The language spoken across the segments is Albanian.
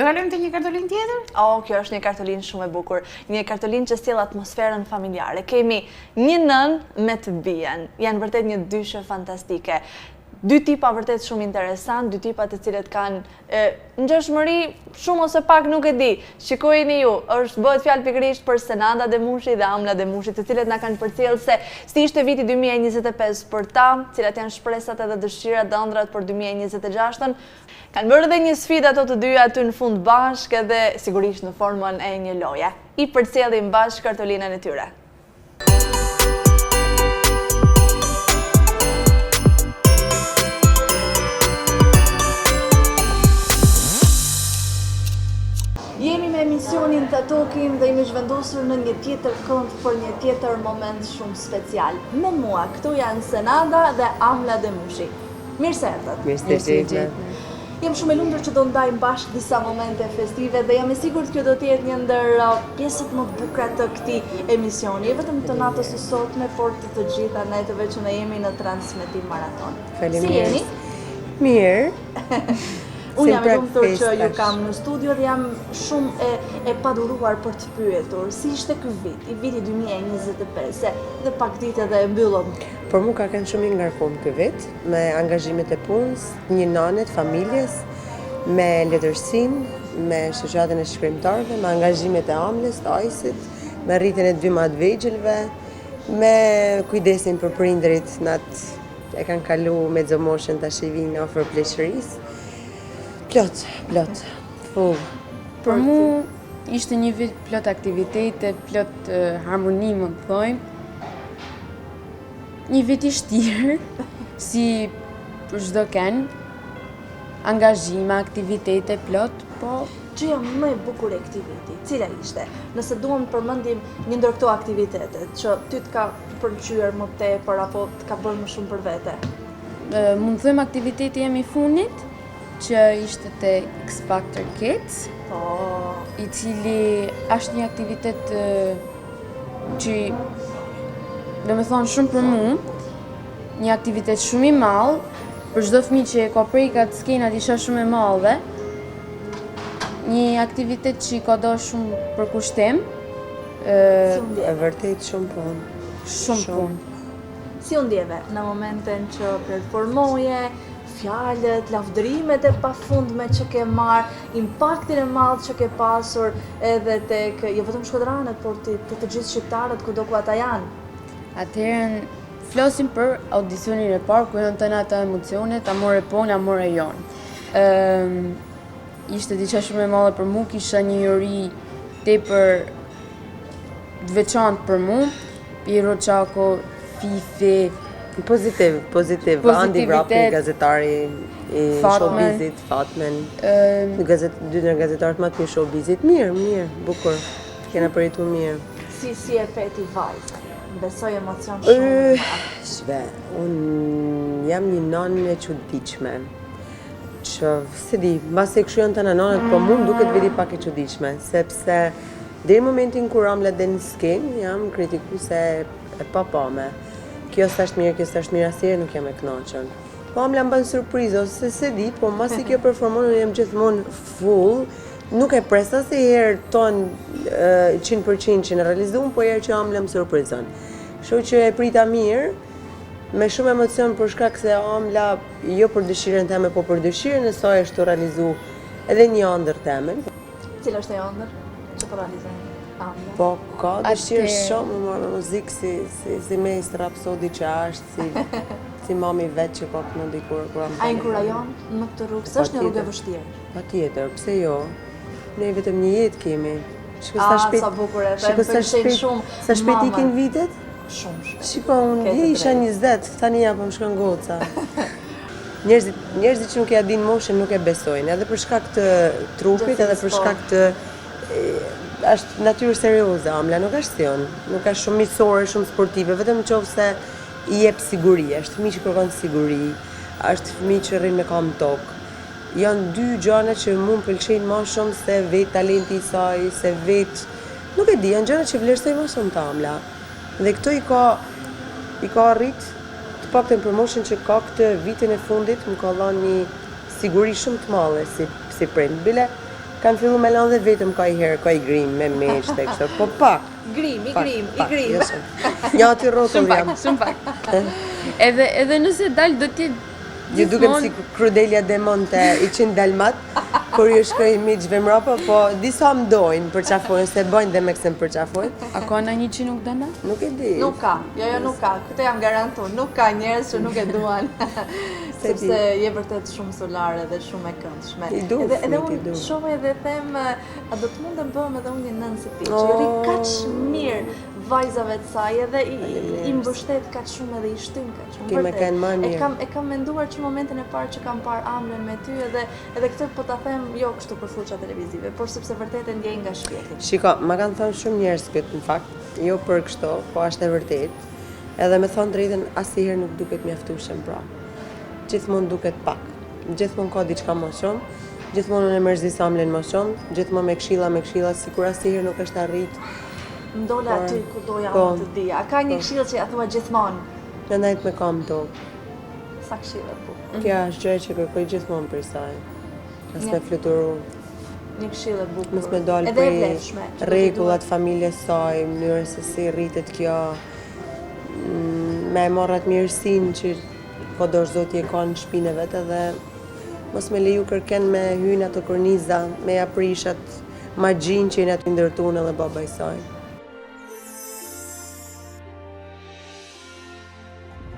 Do kalojmë te një kartolinë tjetër? Kjo është një kartolinë shumë e bukur. Një kartolinë që sjell atmosferën familjare. Kemi një nën me të bien. Janë vërtet një dyshe fantastike. Dy tipa vërtet shumë interesant, dy tipa të cilët kanë ngjashmëri shumë ose pak nuk e di. Shikojeni ju, bëhet fjalë pikërisht për Senada Demushi dhe Amla Demushi, të cilët na kanë përcjellë se si ishte viti 2025 për ta, cilat janë shpresat edhe dëshirat dhe ëndrat për 2026-ën. Kanë bërë edhe një sfidë ato të dyja aty në fund bashkë edhe sigurisht në formën e një loje. I përcjellim bashkë kartolinën e tyre. Jemi me emisionin Të Tokim dhe jemi zhvendosur në një tjetër kënd për një tjetër moment shumë special. Me mua, këtu janë Senada dhe Amla Demushi. Mirë se erdhët. Mirë se erdhët. Jem shumë e lumtur që do ndajmë bashkë disa momente festive dhe jam e sigurt që kjo do të jetë një ndër pjesët më të bukura të këtij emisioni, jo vetëm të natës së sotme, por të gjitha natëve që ne jemi në transmetim maraton. Si jeni? Mirë. Unë jam e lumtur që ju kam në studio dhe jam shumë e paduruar për të pyetur si ishte ky vit, i viti 2025, dhe pak ditë edhe e mbyllëm. Por mu ka qenë shumë i ngarkuar ky vit, me angazhimet e punës, një nanet, familjes, me letërsinë, me shoqatën e shkrimtarëve, me angazhimet e Amlës, të Ajsit, me rritjen e 2 të vegjëlve, me kujdesin për prindërit, e kanë kalu mezzomoshën tash i vinë ofër pleqërisë. Plot, full. Për mu ishte një vit plot aktivitete, plot harmoni më të thojmë. Një vit i shtirë, si për çdo ken, angazhime, aktivitete plot, po që jam më e bukur e këtij viti, cila ishte? Nëse duam të përmendim një ndër këto aktivitetet që ty të ka pëlqyer më tepër apo të ka bërë më shumë për vete. Mund të them aktiviteti jam i funit, që ishte te X Factor Kids, i cili është një aktivitet që do me thonë shumë për mu, një aktivitet shumë i madh, për çdo fëmijë që ka prekat skenat isha shumë e madhe, një aktivitet që ka do shumë për kushtim, e vërtet shumë punë. Shumë punë. Si u ndjeve në momentin që performoje, fjalët, lavdërimet e pafundme që ke marrë, impaktin e madh që ke pasur edhe tek jo vetëm shkodranët, por të gjithë shqiptarët kudo ku ata janë? Atëherën flasim për audicionin e parë, ku janë tëna ato emocionet, amore pon, amore jon. Ishte diçka shumë e madhe për mu, kisha një jori tepër të veçantë për mu, Piero Çako, Fifi, Pozitiv. Andi Vrapi, gazetari i showbizit, Fatmen, dy nga gazetarët më të mirë showbizit. Mirë, bukur. Kena përjetuar mirë. Si e peti vajzë? Besoj emocion shumë. Unë jam një nanë e çuditshme. Që si di, mbas e këshyon të nanët, po mund duket veti pak e çuditshme, sepse deri momentin kur Amla del në skenë, jam kritikuese e papame. Kjo s'është mirë, asnjëherë nuk jam e kënaqur. Po Amla më bën surprizë ose se di, po masi kjo performon unë jam gjithmonë full, nuk e pres asnjëherë ton 100% që në realizum, po herë që Amla më surprizon. Kështu që e prita mirë, me shumë emocion për shkak se Amla jo për dëshirën time, po për dëshirën e saj është të realizu edhe një ëndër temen. Cila është e ëndër që po realizon? Po, ka dëshirë shumë më marrë me muzikë si Mesë Rapsodi që është, si mami vetë që ka kënë dikur. A inkurajon në këtë rrugë? Së është një rrugë e vështirë? Patjetër, pse jo? Ne vetëm një jetë kemi. Sa bukur e, dhe më pëlqejnë shumë. Sa shpejt ikin vitet? Shumë. Shiko, unë isha 20, tani ja po më shkon goca. Njerëzit që nuk ja dinë moshën nuk e besojnë, edhe për shkak të trupit, edhe për shkak të është natyrë serioze, Amla nuk është si unë, nuk është shumë miqësore, shumë sportive, vetëm nëse i jep siguri, është fëmijë që kërkon siguri, është fëmijë që rrin me kam tokë. Janë dy gjëra që mua më pëlqejnë më shumë se vetë talenti i saj, se vetë, nuk e di, janë gjëra që vlerësoj më shumë të Amla. Dhe këto i ka arrit të paktën për moshën që ka këtë vitin e fundit, më ka dhënë një siguri shumë të madhe si prind. Bile Kanë fillu me lanë dhe vetëm ka i herë, ka i grim me meqë të kështë, po pak. Grim. Jo shumë. Ja aty rotull jam. Shumë pak. Edhe nëse dalë do t'jetë Ju dukem si Crudelia de Monte i 100 dalmat, kur ju shkoj miqve mrapa, po disa më dojnë përqafojnë, se bojnë dhe me kësën përqafojnë. A ka në një që nuk dëna? Nuk e di. Nuk ka, jo nuk ka, këtë jam garantu, nuk ka njerëz që nuk e duan, sepse je vërtet shumë solare dhe shumë e këndshme. I du, Edhe i unë du. shoh edhe them, a do të mundem bëhem edhe unë një nën si ti, që i rri kaq mirë vajzave të saj edhe i mbështet kaq shumë edhe i shtyn kaq shumë. Ti me kanë më mirë. E kam menduar që momentin e parë që kam parë Amlen me ty edhe këtë po ta them jo kështu për fuqa televizive, por sepse vërtet e ndjej nga shpirti. Shiko, ma kanë thonë shumë njerëz këtë në fakt, jo për kështu, po është e vërtet. Edhe me thonë drejtën, asnjëherë nuk duket mjaftueshëm pra. Gjithmonë duket pak. Gjithmonë ka diçka më shumë. Gjithmonë unë e mërzis Amlen më shumë, gjithmonë me këshilla, sikur asnjëherë nuk është arrit. Ndola aty ku doja Po. unë të dija. A ka një këshill që ja thua gjithmonë? Prandaj të me kam to. Sa këshilla po. Kjo është gjë që kërkoj gjithmonë për saj. As me fluturu, Një këshill e bukur. mos me dalë Edhe e prej vlefshme. që do t'i rregullat familjes saj, mënyrës se si rritet kjo, me e marrat mirësinë që po do Zoti e ka në shpinë e vet edhe mos me leju kërken me hyn ato korniza, me ja prishat magjin që jeni aty ndërtuar edhe baba i saj.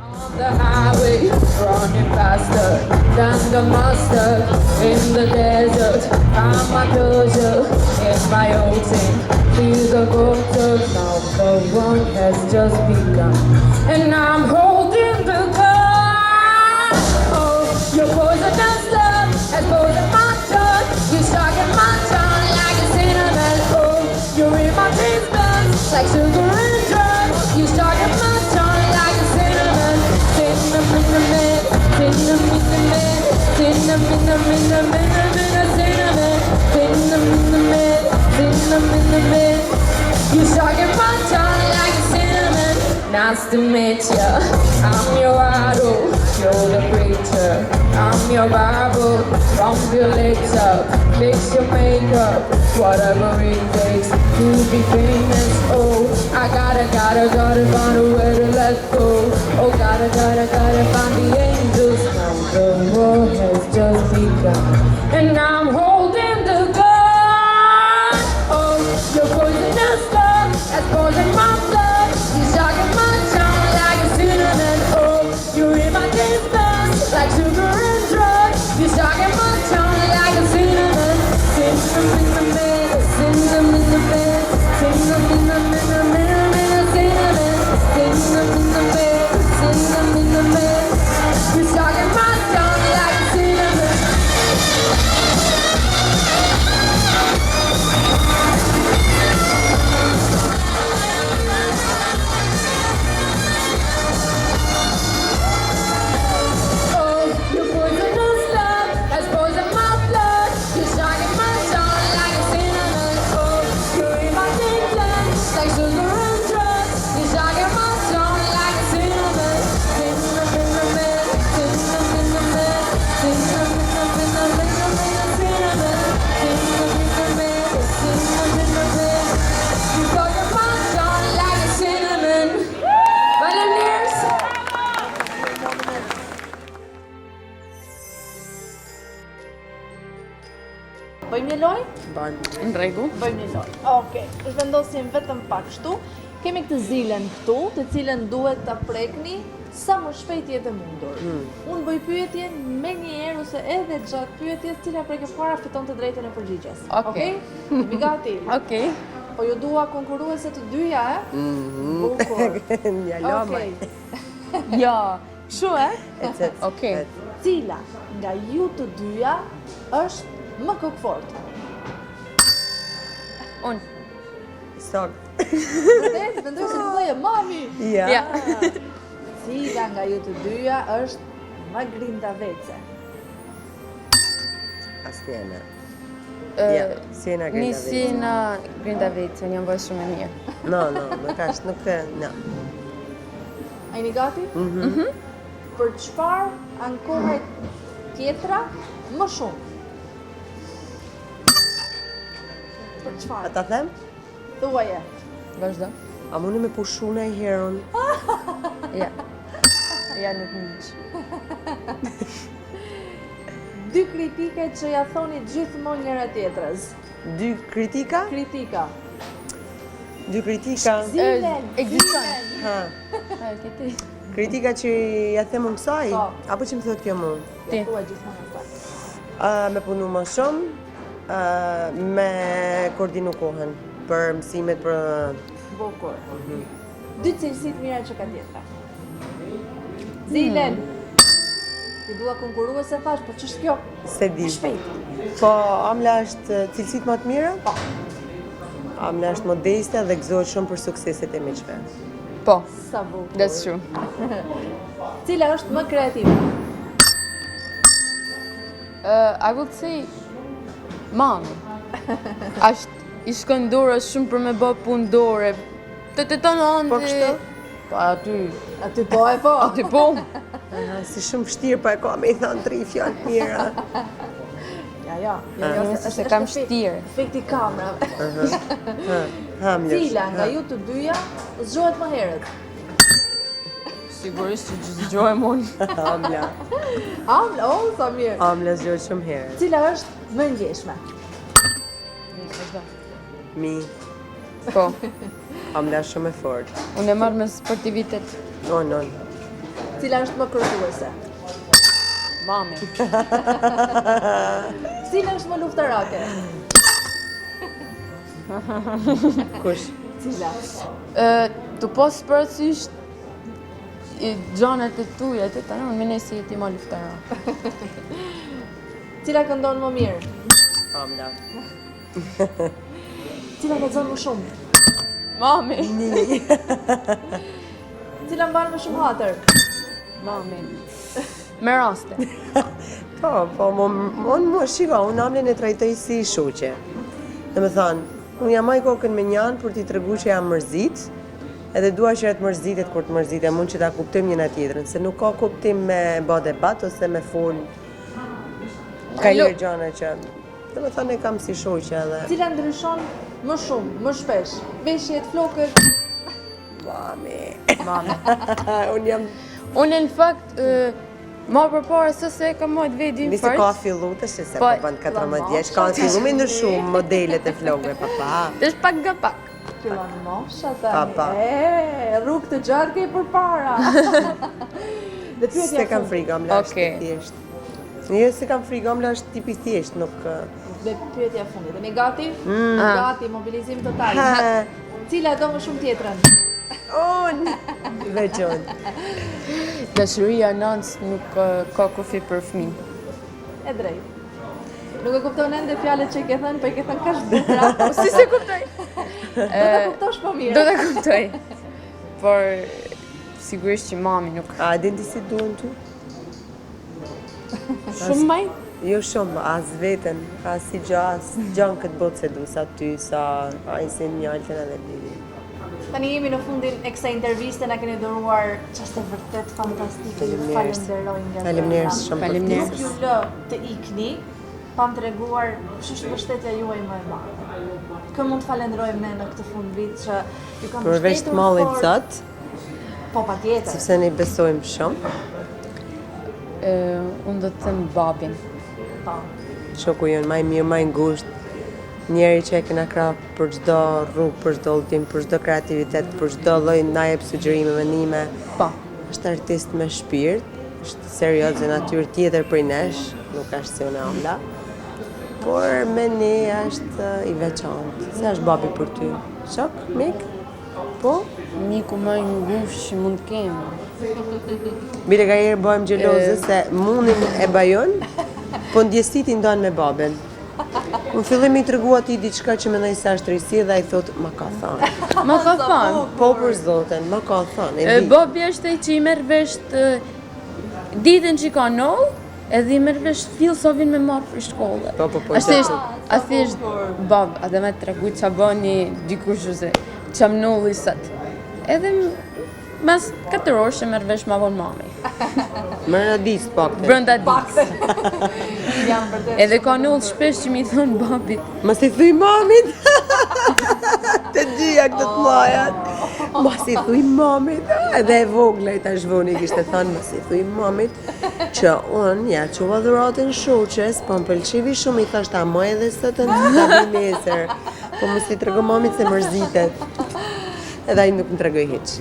On the highway, running faster than the mustard in the desert. I'm my pleasure in my own thing. Feel the water, now the one has just begun, and I'm holding the gun. Oh, your poisonous love has poisoned my tongue. You stuck in my tongue like a cinnamon. Oh, you're in my taste buds like sugar and drugs. You stuck in my tongue like a cinnamon. You stuck in my tongue like a cinnamon. Nice to meet ya. I'm your idol, you're the preacher. I'm your Bible, from your legs up. Fix your makeup, whatever it takes to be famous. Oh, I gotta find a way to let go. Oh, gotta find the angels. Now the war has just begun, and I'm holding the gun. Oh, your poisonous love has poisoned my blood. You stuck in my tongue like a cinnamon. Oh, you're in my taste buds like sugar and drugs. You stuck in my tongue like a cinnamon. Cinnamon, cinnamon, cinnamon, cinnamon, cinnamon. You stuck in my tongue like a cinnamon. Oh, your poisonous love has poisoned my blood. You stuck in my tongue like a cinnamon. Oh, you're in my deep blood like sugar and drugs. You stuck in my tongue like a cinnamon. Cinnamon, cinnamon, cinnamon, cinnamon. You stuck in my tongue like a cinnamon. Volunteers. Bëjmë një lojë? Ban. Në rregull. Bëjmë një lojë. Okej, zhvendosim vetëm pak kështu. Kemi këtë zilen këtu, të cilën duhet ta prekni sa më shpejt jetë e mundur. Unë bëj pyetje me një herë ose edhe gjatë pyetjes, cila preke para fiton të drejtën e përgjigjes. Okej. Jemi gati? Okej. Po ju dua konkurruese të dyja, Bukur. Ja loma. Okej. Ja. Kështu Okej. Cila nga ju të dyja është më kokfort? Unë. Stok. Vërtet, mendoj se do e mami. Ja. Ja. Cila nga ju të dyja është më grindavece? Asnjëna. Ja, Siena Nisi Grindavec. në Grindavec, unë jam vojë shumë e mirë. No, nuk është, nuk no. A jeni gati? Për çfarë ankohet tjetra më shumë? Për çfarë? A ta them? Thuaje. Vazhdo. A mundi me pushu në i herën? Ja. Ja, nuk miq. 2 kritike që ja thoni gjithmonë njëra tjetrës. 2 kritika? Kritika. 2 kritika. Ekziston. Ha. Ha, këti. Kritika që ja them më kësaj? Po. Apo që më thot kjo mund? Ti. Ja thua gjithmonë asaj. Me punu më shumë, me koordinu kohën për mësimet për... Bukur. 2 cilësit mira që ka tjetra. Zilen. Ti dua konkuruese thash, po ç'është kjo? Se di. Shpejt. Po, Amla është cilësit më të mira? Po. Amla është modeste dhe gëzohet shumë për sukseset e miqve. Po, Sa bukur. that's true. Cila është më kreative? I would say mami. I shkon dora shumë për me bë punë dore. Të tonë Po kështu? Po aty. Aty po e po. Aty po. Si shumë vështirë, pa e ka me i thënë 3 fjallë të mira. Ja. Se kam shtirë. Efekti kamerave. Hamlesh. Cila nga ju të dyja zgjohet më herët? Sigurisht që zgjohem unë. Amla. Amla, sa mirë. Amla zgjohet shumë herë. Cila është më ndjeshme? Mi. Po, Amla shumë e fort. unë e marrë me sportivitet. Non. Cila është më kërkuese? Mami. Cila është më luftarake? Kush? Cila? Të posë përësysh gjanët e tuja, të të nëmë, mene si jeti ma luftara. Cila këndon më mirë? Amla. Cila lexon më shumë? Mami. Cila mban më shumë hatër? Mami. Me raste. Po, unë shiko, unë Amlin e trajtoj si shoqe. Dhe me thanë, unë jam aj kokën me njanë për t'i tregu që jam mërzit, edhe dua që të mërzitet kur të mërzit, e mund që ta kuptojmë njëna tjetrën, se nuk ka kuptim me ba debat ose me fol ka njërë gjana që... Dhe me thënë e kam si shoqe edhe... Cila ndryshon më shumë, më shpesh? Veshjet, flokët? Mami... Mami. Unë jam... Unë në fakt, ma përpara se ka mojt vedi në Nisi ka fërç. fillu të se Po, po bënd 14 vjeç, ka fillu me ndryshu modelet e flokëve, papa. Të është pak nga pak. Fillon mosha Pa. tani. Rrugë të gjatë ke përpara. Dhe pyetja Se kam fundit. frikë, Amla është Okej. thjesht. Jo, se kam frikë, Amla është tipi thjesht, nuk... Dhe pyetja fundit. Jemi gati? Gati, mobilizim total. Ha, Cila do më shumë tjetrën? unë! Veç unë. Dashuria nëns nuk ka kufi për fëmin. E drejt. Nuk e kupton ende fjalët që i ke thënë, po i ke thënë kaq bukura. Si se kuptoj? Do ta kuptosh më mirë. Do të kuptoj. Por sigurisht që mami nuk. A din ti si duen tu? Shumë maj? Jo shumë, as veten, as si gjanë këtë botë se du, sa ty, sa ajse mjaltën edhe diri. Tani jemi në fundin e kësaj interviste, na keni dhuruar çështë vërtet fantastike. Ju Faleminderit. falenderoj nga Faleminderit zemra. shumë për Faleminderit. Nuk ftesën. ju lë të ikni, pa më treguar ç'është mbështetja juaj më e madhe. Kë mund të falenderojmë ne në këtë fundvit që ju kam Përveç të mallit fort. zot, Po patjetër. sepse ne besojmë shumë, Unë do të them babin. Po. shoku jonë maj mirë, maj ngusht, njeri që e kena krah për çdo rrugë, për çdo udhtim, për çdo kreativitet, për çdo lloj na jep sugjerime, mendime. Po. Është artist me shpirt, është serioz dhe natyrë tjetër prej nesh, nuk është si unë e Amla. Por me ne është i veçantë. Se është babi për ty? Shok, mik? Po? Miku më i ngushtë që mund të kemi. Bile ka herë bëhem gjeloze se mundin e bajon, po ndjesit i ndonë me babin. Në fillim i tregu ati diçka që mendoj se është rësi dhe ai thot, ma ka thënë. Ma ka thënë. Po për zoten, ma ka thënë, e di. Babi është ai që i merr vesh ditën që ka noll, edhe i merr vesh fill sa vin me marr për shkollë. Po, A thjesht bab, a dhe me tregu qa bëni dikush ose qa më nolli sot. Edhe mas 4 orë që merr vesh ma vonë mami. Më në disë pak. Brënda ditës. Jam vërtet. Edhe ka nullë shpesh që mi thonë babit. Mos i thuj mamit. Të dyja këtë të lajat. Mos i thuj mamit. Edhe e vogla i tash voni kishte thënë mos i thuj mamit që unë ja çova dhuratën shoqes, po më pëlqevi shumë i thash ta moj edhe sot në ta bëj nesër. Po mos i trego mamit se mërzitet. Edhe ai nuk më tregoi hiç.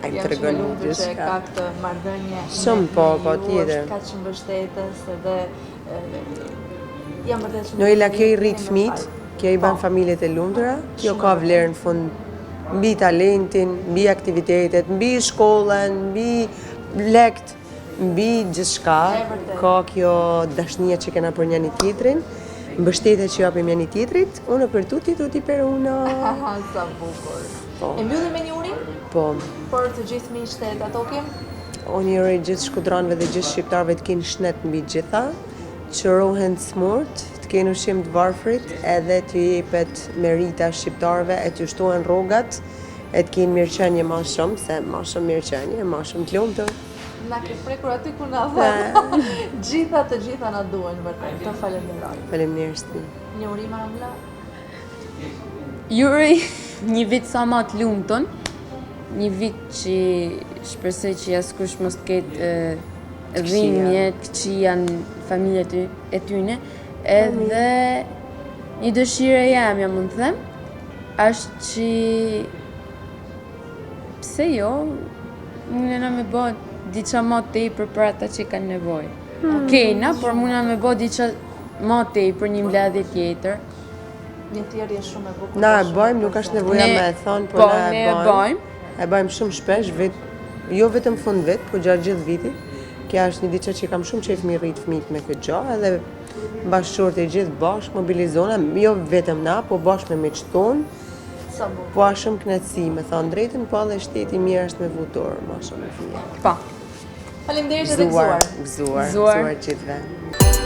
Ai më Jam tregon shumë lumtur që gjithçka. ka këtë marrëdhënie. Shumë po, tjetër. Ka që mbështetës edhe jam vërtet shumë. Noela, kjo i rrit fëmijët, kjo i ban familjet e lumtura, kjo ka vlerë në fund mbi talentin, mbi aktivitetet, mbi shkollën, mbi lekt, mbi gjithçka. Ka kjo dashnia që kena për njëri tjetrin, mbështetja që japim njëri tjetrit, unë për tuti per uno. Aha, sa bukur. E mbyllim me një urim Po, për të gjithë miqtë e Tatokim. unë i uroj gjithë shkudranëve dhe gjithë shqiptarëve të kenë shnet mbi gjitha, që rohen të smurt, të kenë ushqim të varfrit, edhe të jepet merita shqiptarëve, e të shtohen rrogat, e të kenë mirëqenie ma shumë, se ma shumë mirëqenie, ma shumë të lumtur. Na ke prekur aty ku na dhe. Të gjitha na duhen vërtet. Të falenderoj. Faleminderit. Një urim Amla. Ju uroj një vit sa ma të lumton, një vit që shpresoj që askush mos të ketë dhimbje, këqija në familjet e tyne, edhe një dëshire jam mund të them, është që pse jo, mundena me bë diça ma tepër për ata që kanë nevojë. Kena, por mundena me bë diça ma tepër një mbledhje tjetër. Një tjerje shumë e bukur. Na e bëjmë, nuk është nevoja me e thonë, po na ne e e bëjmë. bëjmë. E bëjmë shumë shpesh, jo vetëm fund vit, po gjatë gjithë vitit. Kja është një diçka që kam shumë qejf mi rrit fëmijët me këtë gjë, edhe bashkëshorët e gjithë bashkë mobilizona, jo vetëm na, po bashkë me miqtë tonë. Sa bukur. Po a shumë knetësi, me thonë drejtën, po edhe shteti mirë është me vutor, ma shumë e fije. Pa. Faleminderit edhe gëzuar. Gëzuar gjithve.